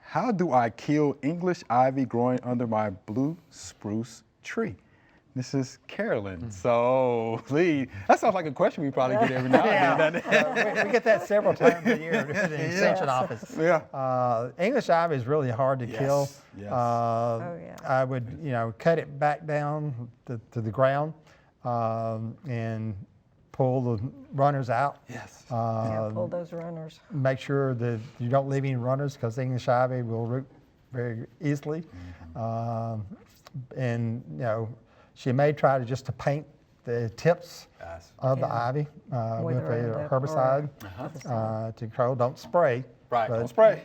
how do I kill English ivy growing under my blue spruce tree? This is Carolyn. So, Lee, that sounds like a question we probably get every now and then. We get that several times a year in the extension office. Yeah. English ivy is really hard to kill. Yes. I would, cut it back down to the ground and pull the runners out. Yes. Pull those runners. Make sure that you don't leave any runners because English ivy will root very easily. And she may try to paint the tips of the ivy with a herbicide to control. Don't spray. Right. Don't spray.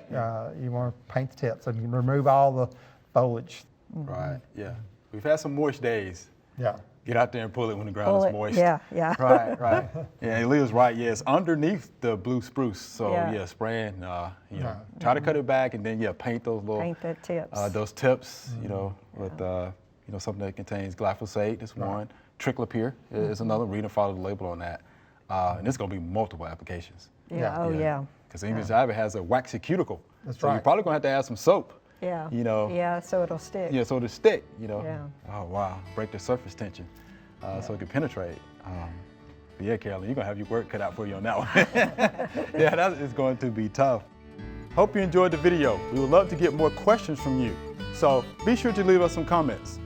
You want to paint the tips and remove all the foliage. Right. Yeah. We've had some moist days. Yeah. Get out there and pull it when the ground is moist. Yeah. Right. Yeah, and Leah's right. Yeah, it's underneath the blue spruce. So spraying. Try to cut it back and then paint those little. Paint the tips. Those tips. With something that contains glyphosate. Is one. Triclopyr is another. Read and follow the label on that. And it's going to be multiple applications. Yeah. Because English ivy has a waxy cuticle. That's so right. you're probably going to have to add some soap. Yeah. Yeah, so it'll stick. Yeah, so it'll stick, Yeah. Oh, wow. Break the surface tension so it can penetrate. But yeah, Carolyn, you're going to have your work cut out for you on that one. Yeah, that is going to be tough. Hope you enjoyed the video. We would love to get more questions from you. So be sure to leave us some comments.